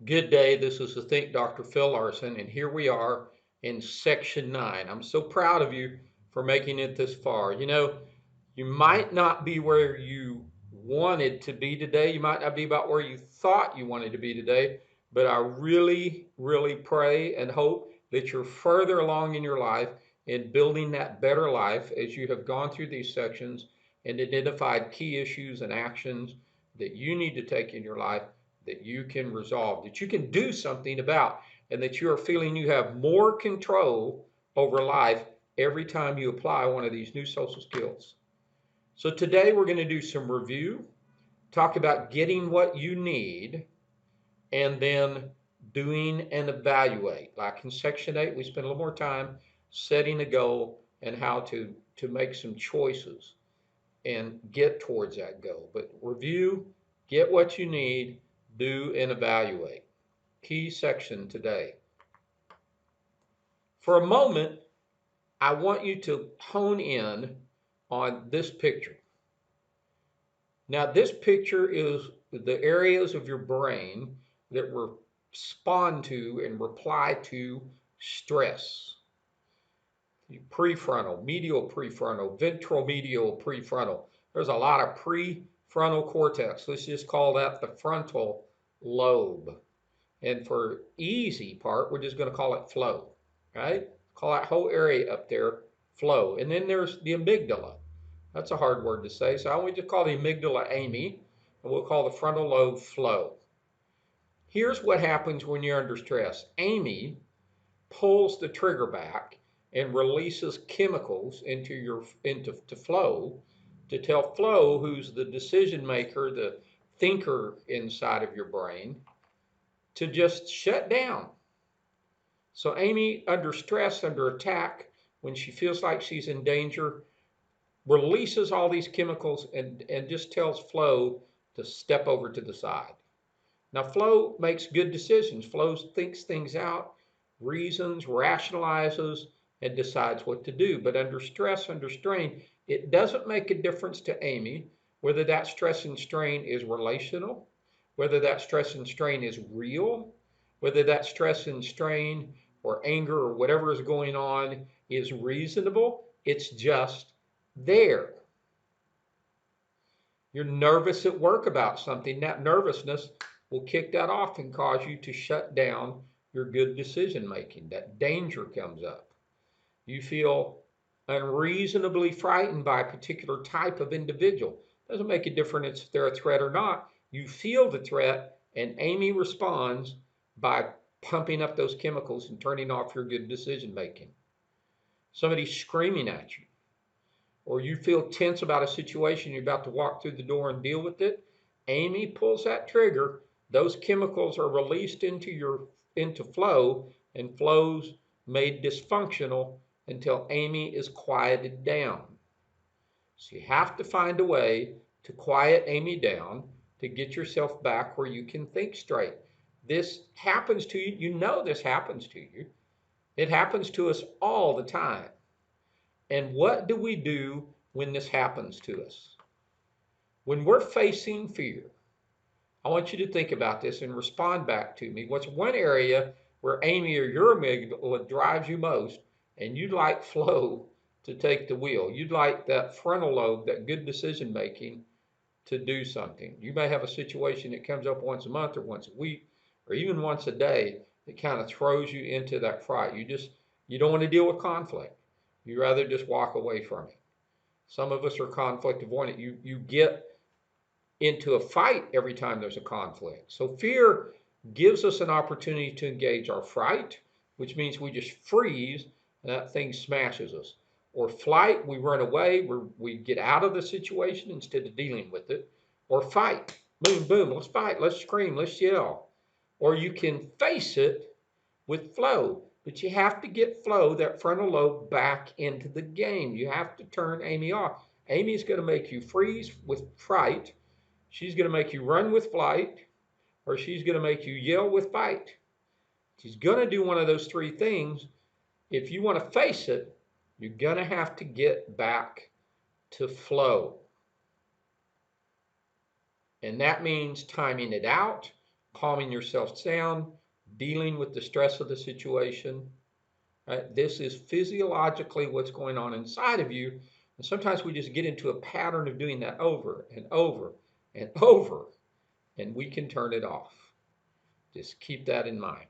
Good day. This is the Think Dr. Phil Larson, and here we are in section 9. I'm so proud of you for making it this far. You might not be where you wanted to be today. You might not be about where you thought you wanted to be today, but I really, really pray and hope that you're further along in your life in building that better life as you have gone through these sections and identified key issues and actions that you need to take in your life that you can resolve, that you can do something about, and that you are feeling you have more control over life every time you apply one of these new social skills. So today we're going to do some review, talk about getting what you need, and then doing and evaluate. Like in section 8, we spent a little more time setting a goal and how to make some choices and get towards that goal. But review, get what you need, do and evaluate. Key section today. For a moment, I want you to hone in on this picture. Now, this picture is the areas of your brain that respond to and reply to stress. Prefrontal, medial prefrontal, ventral medial prefrontal. There's a lot of prefrontal cortex. Let's just call that the frontal lobe. And for easy part, we're just going to call it flow, right? Call that whole area up there flow. And then there's the amygdala. That's a hard word to say, so I want to just call the amygdala Amy, and we'll call the frontal lobe flow. Here's what happens when you're under stress. Amy pulls the trigger back and releases chemicals into flow to tell flow, who's the decision maker, the thinker inside of your brain, to just shut down. So Amy, under stress, under attack, when she feels like she's in danger, releases all these chemicals and just tells Flo to step over to the side. Now, Flo makes good decisions. Flo thinks things out, reasons, rationalizes, and decides what to do. But under stress, under strain, it doesn't make a difference to Amy whether that stress and strain is relational, whether that stress and strain is real, whether that stress and strain or anger or whatever is going on is reasonable. It's just there. You're nervous at work about something. That nervousness will kick that off and cause you to shut down your good decision making. That danger comes up. You feel unreasonably frightened by a particular type of individual. Doesn't make a difference if they're a threat or not. You feel the threat, and Amy responds by pumping up those chemicals and turning off your good decision making. Somebody's screaming at you, or you feel tense about a situation, you're about to walk through the door and deal with it. Amy pulls that trigger, those chemicals are released into flow, and flow's made dysfunctional until Amy is quieted down. So you have to find a way to quiet Amy down to get yourself back where you can think straight. This happens to you. You know this happens to you. It happens to us all the time. And what do we do when this happens to us? When we're facing fear, I want you to think about this and respond back to me. What's one area where Amy or your amygdala drives you most, and you'd like flow to take the wheel? You'd like that frontal lobe, that good decision making, to do something. You may have a situation that comes up once a month or once a week or even once a day that kind of throws you into that fright. You don't want to deal with conflict. You rather just walk away from it. Some of us are conflict avoidant. You get into a fight every time there's a conflict. So fear gives us an opportunity to engage our fright, which means we just freeze and that thing smashes us. Or flight, we run away, we get out of the situation instead of dealing with it. Or fight, boom, boom, let's fight, let's scream, let's yell. Or you can face it with flow, but you have to get flow, that frontal lobe, back into the game. You have to turn Amy off. Amy's going to make you freeze with fright. She's going to make you run with flight, or she's going to make you yell with fight. She's going to do one of those three things. If you want to face it, you're going to have to get back to flow. And that means timing it out, calming yourself down, dealing with the stress of the situation. Right? This is physiologically what's going on inside of you. And sometimes we just get into a pattern of doing that over and over and over, and we can turn it off. Just keep that in mind.